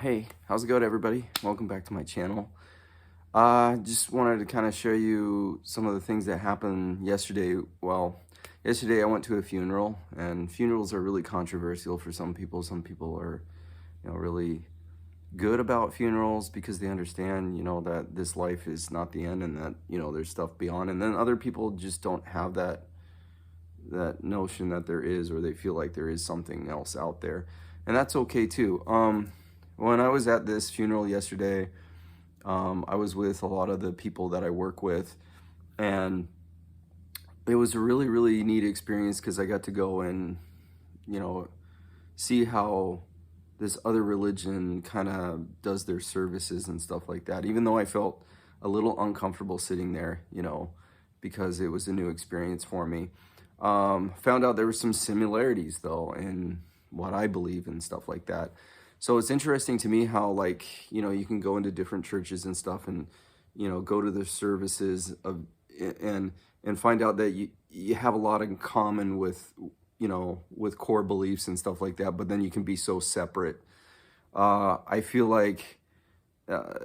Hey, how's it going, everybody? Welcome back to my channel. Just wanted to kind of show you some of the things that happened yesterday. Well, yesterday I went to a funeral, and funerals are really controversial for some people. Some people are, really good about funerals because they understand, that this life is not the end and that, there's stuff beyond. And then other people just don't have that notion that there is, or they feel like there is something else out there, and that's okay too. When I was at this funeral yesterday, I was with a lot of the people that I work with, and it was a really, really neat experience because I got to go and, you know, see how this other religion kind of does their services and stuff like that. Even though I felt a little uncomfortable sitting there, because it was a new experience for me. Found out there were some similarities though in what I believe and stuff like that. So it's interesting to me how, like, you can go into different churches and stuff and, go to the services of and and find out that you have a lot in common with, with core beliefs and stuff like that, but then you can be so separate. I feel like uh,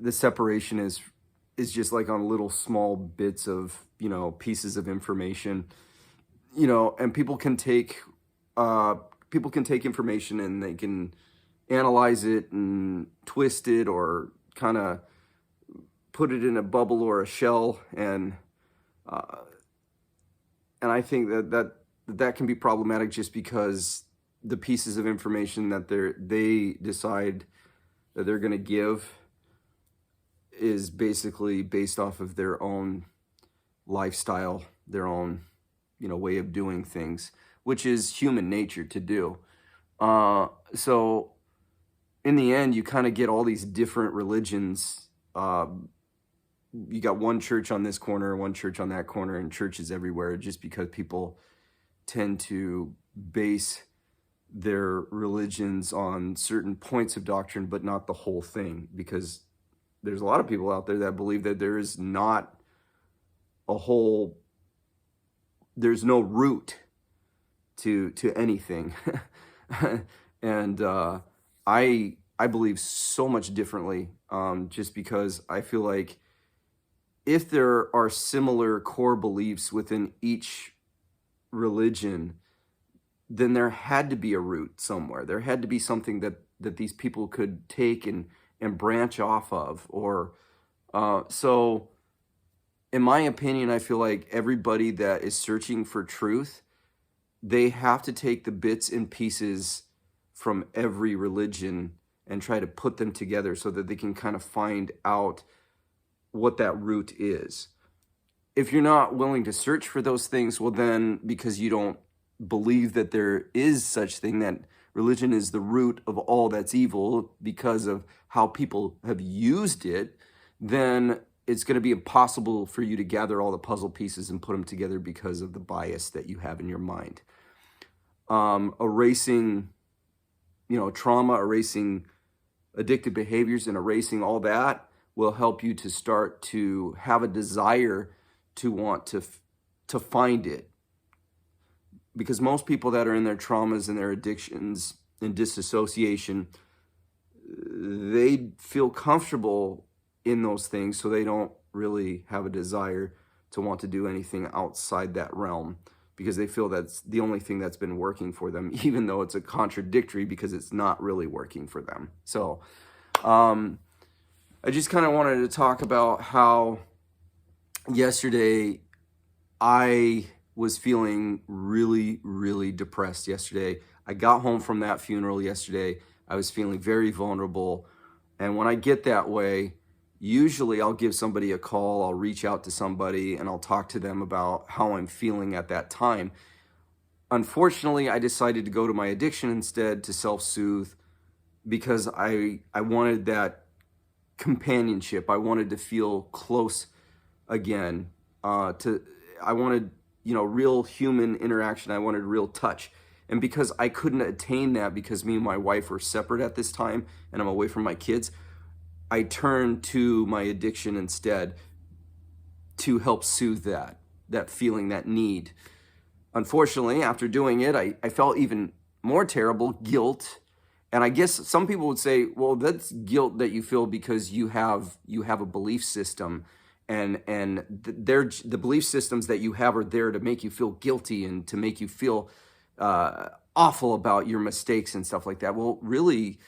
the separation is just like on little small bits of, pieces of information, and people can take information and they can analyze it and twist it or kind of put it in a bubble or a shell, uh, and I think that can be problematic just because the pieces of information that they decide that they're going to give is basically based off of their own lifestyle, their own, way of doing things, which is human nature to do. So in the end, you kind of get all these different religions. You got one church on this corner, one church on that corner, and churches everywhere, just because people tend to base their religions on certain points of doctrine, but not the whole thing. Because there's a lot of people out there that believe that there is not a whole, there's no root to anything. And I believe so much differently, just because I feel like if there are similar core beliefs within each religion, then there had to be a root somewhere. There had to be something that these people could take and branch off of. Or so in my opinion, I feel like everybody that is searching for truth, they have to take the bits and pieces from every religion and try to put them together so that they can kind of find out what that root is. If you're not willing to search for those things, well then, because you don't believe that there is such thing, that religion is the root of all that's evil because of how people have used it, then it's going to be impossible for you to gather all the puzzle pieces and put them together because of the bias that you have in your mind. Erasing, trauma, erasing addictive behaviors, and erasing all that will help you to start to have a desire to want to find it. Because most people that are in their traumas and their addictions and disassociation, they feel comfortable in those things, so they don't really have a desire to want to do anything outside that realm, because they feel that's the only thing that's been working for them, even though it's a contradictory because it's not really working for them. So I just kind of wanted to talk about how yesterday I was feeling really, really depressed yesterday. I got home from that funeral yesterday. I was feeling very vulnerable. And when I get that way, usually I'll give somebody a call, I'll reach out to somebody, and I'll talk to them about how I'm feeling at that time. Unfortunately, I decided to go to my addiction instead to self-soothe because I wanted that companionship. I wanted to feel close again. I wanted, real human interaction. I wanted real touch. And because I couldn't attain that because me and my wife were separate at this time and I'm away from my kids, I turned to my addiction instead to help soothe that feeling, that need. Unfortunately, after doing it, I felt even more terrible guilt And I guess some people would say, well, that's guilt that you feel because you have a belief system, and the belief systems that you have are there to make you feel guilty and to make you feel awful about your mistakes and stuff like that. Well, really,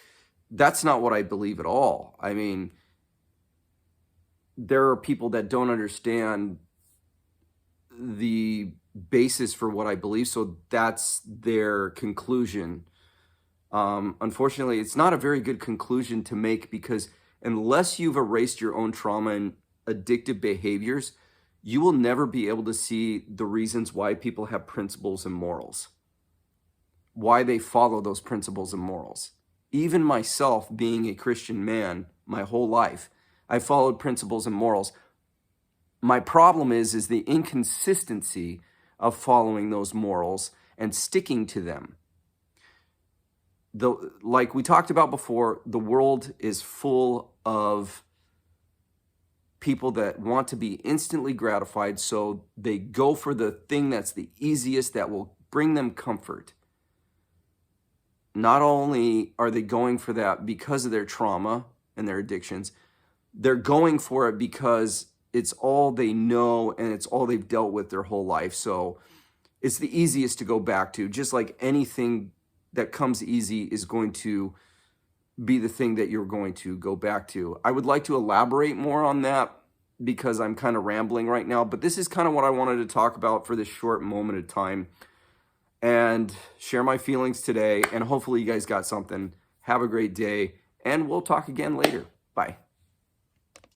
that's not what I believe at all. I mean, there are people that don't understand the basis for what I believe, so that's their conclusion. Unfortunately, it's not a very good conclusion to make, because unless you've erased your own trauma and addictive behaviors, you will never be able to see the reasons why people have principles and morals, why they follow those principles and morals. Even myself, being a Christian man my whole life, I followed principles and morals. My problem is the inconsistency of following those morals and sticking to them. Like we talked about before, the world is full of people that want to be instantly gratified, so they go for the thing that's the easiest, that will bring them comfort. Not only are they going for that because of their trauma and their addictions, they're going for it because it's all they know and it's all they've dealt with their whole life. So it's the easiest to go back to. Just like anything that comes easy is going to be the thing that you're going to go back to. I would like to elaborate more on that because I'm kind of rambling right now, but this is kind of what I wanted to talk about for this short moment of time and share my feelings today. And hopefully you guys got something. Have a great day, and we'll talk again later. Bye.